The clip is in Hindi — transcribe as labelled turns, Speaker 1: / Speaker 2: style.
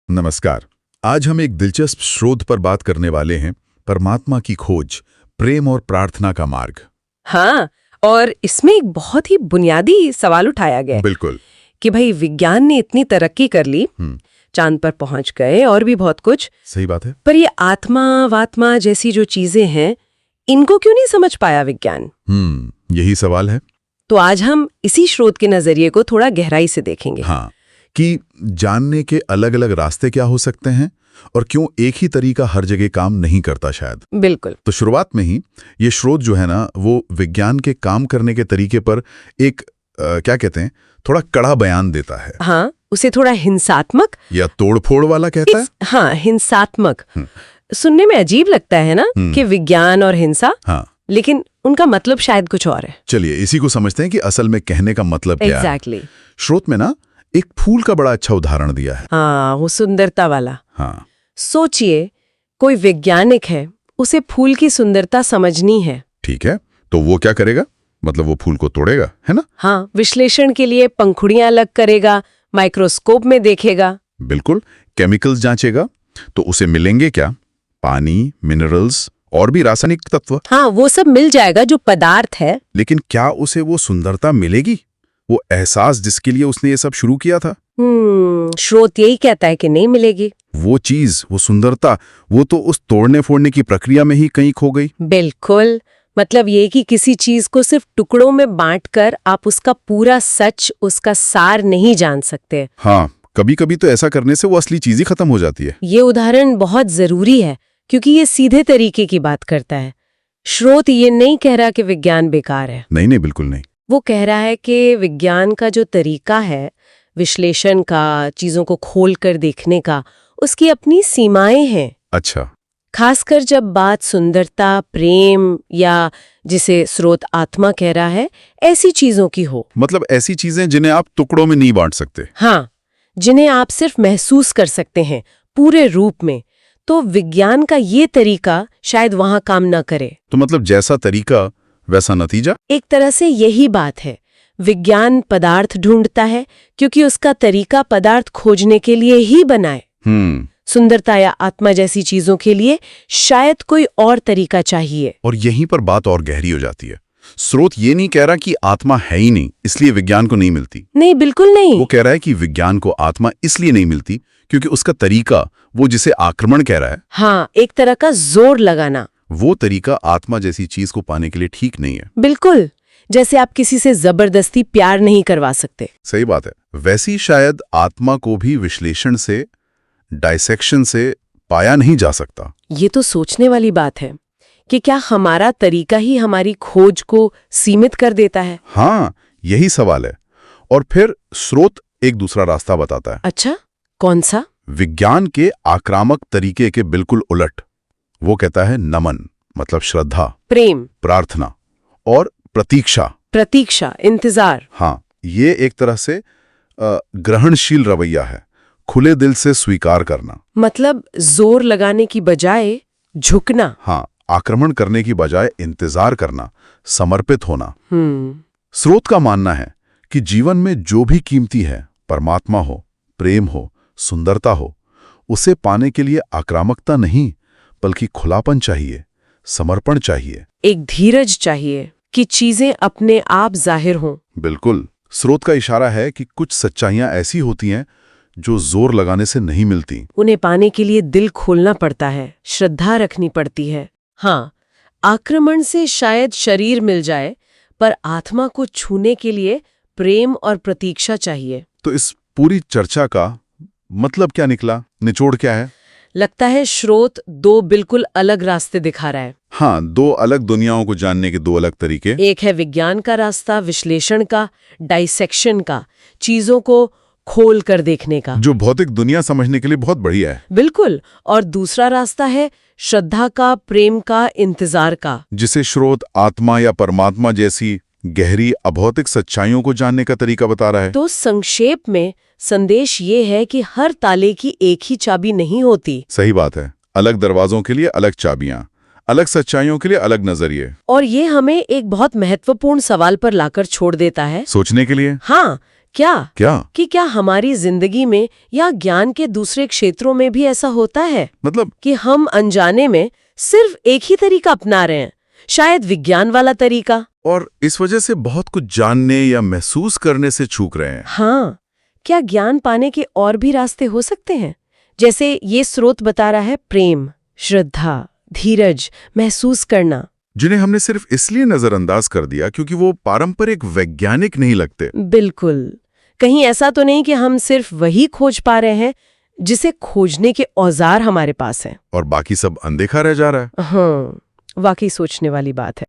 Speaker 1: नमस्कार। आज हम एक दिलचस्प शोध पर बात करने वाले हैं, परमात्मा की खोज, प्रेम और प्रार्थना का मार्ग।
Speaker 2: हाँ, और इसमें एक बहुत ही बुनियादी सवाल उठाया गया है
Speaker 1: बिल्कुल।
Speaker 2: कि भाई विज्ञान ने इतनी तरक्की कर ली, चांद पर पहुंच गए और भी बहुत कुछ,
Speaker 1: सही बात है।
Speaker 2: पर ये आत्मा वात्मा जैसी जो चीजें हैं, इनको क्यों नहीं समझ पाया विज्ञान?
Speaker 1: यही सवाल है।
Speaker 2: तो आज हम इसी शोध के नजरिए को थोड़ा गहराई से देखेंगे।
Speaker 1: हाँ, कि जानने के अलग अलग रास्ते क्या हो सकते हैं और क्यों एक ही तरीका हर जगह काम नहीं करता शायद।
Speaker 2: बिल्कुल।
Speaker 1: तो शुरुआत में ही ये शोध जो है ना, वो विज्ञान के काम करने के तरीके पर एक क्या कहते हैं, थोड़ा कड़ा बयान देता है।
Speaker 2: हाँ, उसे थोड़ा हिंसात्मक
Speaker 1: या तोड़फोड़ वाला कहता है।
Speaker 2: हाँ, हिंसात्मक सुनने में अजीब लगता है ना कि विज्ञान और हिंसा।
Speaker 1: हाँ,
Speaker 2: लेकिन उनका मतलब शायद कुछ और है।
Speaker 1: चलिए इसी को समझते हैं कि असल में कहने का मतलब क्या है।
Speaker 2: एग्जैक्टली।
Speaker 1: शोध में ना एक फूल का बड़ा अच्छा उदाहरण दिया है।
Speaker 2: हाँ, वो सुंदरता वाला।
Speaker 1: हाँ,
Speaker 2: सोचिए, कोई वैज्ञानिक है, उसे फूल की सुंदरता समझनी है।
Speaker 1: ठीक है, तो वो क्या करेगा? मतलब वो फूल को तोड़ेगा, है ना?
Speaker 2: हाँ, विश्लेषण के लिए पंखुड़ियां अलग करेगा, माइक्रोस्कोप में देखेगा।
Speaker 1: बिल्कुल, केमिकल्स जांचेगा। तो उसे मिलेंगे क्या? पानी, मिनरल्स और भी रासायनिक तत्व।
Speaker 2: हाँ, वो सब मिल जाएगा जो पदार्थ है।
Speaker 1: लेकिन क्या उसे वो सुंदरता मिलेगी, वो एहसास जिसके लिए उसने ये सब शुरू किया था?
Speaker 2: स्रोत यही कहता है कि नहीं मिलेगी।
Speaker 1: वो चीज, वो सुंदरता, वो तो उस तोड़ने फोड़ने की प्रक्रिया में ही कहीं खो गई।
Speaker 2: बिल्कुल। मतलब ये कि किसी चीज को सिर्फ टुकड़ों में बांटकर आप उसका पूरा सच, उसका सार नहीं जान सकते।
Speaker 1: हाँ, कभी कभी तो ऐसा करने से वो असली चीज ही खत्म हो जाती है।
Speaker 2: ये उदाहरण बहुत जरूरी है क्योंकि ये सीधे तरीके की बात करता है। स्रोत ये नहीं कह रहा कि विज्ञान बेकार है।
Speaker 1: नहीं नहीं, बिल्कुल नहीं।
Speaker 2: वो कह रहा है कि विज्ञान का जो तरीका है विश्लेषण का, चीजों को खोल कर देखने का, उसकी अपनी सीमाएं हैं।
Speaker 1: अच्छा।
Speaker 2: खासकर जब बात सुंदरता, प्रेम या जिसे स्रोत आत्मा कह रहा है, ऐसी चीजों की हो।
Speaker 1: मतलब ऐसी चीजें जिन्हें आप टुकड़ों में नहीं बांट सकते।
Speaker 2: हाँ, जिन्हें आप सिर्फ महसूस कर सकते हैं पूरे रूप में। तो विज्ञान का ये तरीका शायद वहां काम न करे।
Speaker 1: तो मतलब जैसा तरीका वैसा नतीजा।
Speaker 2: एक तरह से यही बात है। विज्ञान पदार्थ ढूंढता है क्योंकि उसका तरीका पदार्थ खोजने के लिए ही बनाए। सुंदरता या आत्मा जैसी चीजों के लिए शायद कोई और तरीका चाहिए।
Speaker 1: और यहीं पर बात और गहरी हो जाती है। स्रोत ये नहीं कह रहा कि आत्मा है ही नहीं, इसलिए विज्ञान को नहीं मिलती।
Speaker 2: नहीं, बिल्कुल नहीं।
Speaker 1: वो कह रहा है कि विज्ञान को आत्मा इसलिए नहीं मिलती क्योंकि उसका तरीका, वो जिसे आक्रमण कह रहा है,
Speaker 2: हाँ, एक तरह का जोर लगाना,
Speaker 1: वो तरीका आत्मा जैसी चीज को पाने के लिए ठीक नहीं है।
Speaker 2: बिल्कुल जैसे आप किसी से जबरदस्ती प्यार नहीं करवा सकते।
Speaker 1: सही बात है। वैसी शायद आत्मा को भी विश्लेषण से, डाइसेक्शन से पाया नहीं जा सकता।
Speaker 2: ये तो सोचने वाली बात है कि क्या हमारा तरीका ही हमारी खोज को सीमित कर देता है?
Speaker 1: हाँ, यही सवाल है। और फिर स्रोत एक दूसरा रास्ता बताता है।
Speaker 2: अच्छा, कौन सा?
Speaker 1: विज्ञान के आक्रामक तरीके के बिल्कुल उलट। वो कहता है नमन, मतलब श्रद्धा,
Speaker 2: प्रेम,
Speaker 1: प्रार्थना और प्रतीक्षा,
Speaker 2: इंतजार।
Speaker 1: हाँ, ये एक तरह से ग्रहणशील रवैया है, खुले दिल से स्वीकार करना।
Speaker 2: मतलब जोर लगाने की बजाय झुकना।
Speaker 1: हाँ, आक्रमण करने की बजाय इंतजार करना, समर्पित होना। स्रोत का मानना है कि जीवन में जो भी कीमती है, परमात्मा हो, प्रेम हो, सुंदरता हो, उसे पाने के लिए आक्रामकता नहीं बल्कि खुलापन चाहिए, समर्पण चाहिए,
Speaker 2: एक धीरज चाहिए कि चीजें अपने आप जाहिर हों।
Speaker 1: बिल्कुल। स्रोत का इशारा है कि कुछ सच्चाइयां ऐसी होती हैं जो जोर लगाने से नहीं मिलती।
Speaker 2: उन्हें पाने के लिए दिल खोलना पड़ता है, श्रद्धा रखनी पड़ती है। हाँ, आक्रमण से शायद शरीर मिल जाए, पर आत्मा को छूने के लिए प्रेम और प्रतीक्षा चाहिए।
Speaker 1: तो इस पूरी चर्चा का मतलब क्या निकला? निचोड़ क्या है?
Speaker 2: लगता है स्रोत दो बिल्कुल अलग रास्ते दिखा रहा है।
Speaker 1: हाँ, दो अलग दुनियाओं को जानने के दो अलग तरीके।
Speaker 2: एक है विज्ञान का रास्ता, विश्लेषण का, डाइसेक्शन का, चीजों को खोल कर देखने का,
Speaker 1: जो भौतिक दुनिया समझने के लिए बहुत बढ़िया है।
Speaker 2: बिल्कुल। और दूसरा रास्ता है श्रद्धा का, प्रेम का, इंतजार का,
Speaker 1: जिसे स्रोत आत्मा या परमात्मा जैसी गहरी अभौतिक सच्चाइयों को जानने का तरीका बता रहा है।
Speaker 2: तो संक्षेप में संदेश ये है कि हर ताले की एक ही चाबी नहीं होती।
Speaker 1: सही बात है। अलग दरवाजों के लिए अलग चाबियां, अलग सच्चाइयों के लिए अलग नजरिए।
Speaker 2: और ये हमें एक बहुत महत्वपूर्ण सवाल पर लाकर छोड़ देता है,
Speaker 1: सोचने के लिए।
Speaker 2: हाँ, क्या
Speaker 1: क्या
Speaker 2: क्या हमारी जिंदगी में या ज्ञान के दूसरे क्षेत्रों में भी ऐसा होता है
Speaker 1: मतलब
Speaker 2: कि हम अनजाने में सिर्फ एक ही तरीका अपना रहे हैं, शायद विज्ञान वाला तरीका,
Speaker 1: और इस वजह से बहुत कुछ जानने या महसूस करने से चूक रहे हैं।
Speaker 2: हाँ, क्या ज्ञान पाने के और भी रास्ते हो सकते हैं? जैसे ये स्रोत बता रहा है प्रेम, श्रद्धा, धीरज, महसूस करना,
Speaker 1: जिन्हें हमने सिर्फ इसलिए नजरअंदाज कर दिया क्योंकि वो पारंपरिक वैज्ञानिक नहीं लगते।
Speaker 2: बिल्कुल। कहीं ऐसा तो नहीं कि हम सिर्फ वही खोज पा रहे हैं जिसे खोजने के औजार हमारे पास हैं
Speaker 1: और बाकी सब अनदेखा रह जा रहा है।
Speaker 2: हाँ, वाकई सोचने वाली बात है।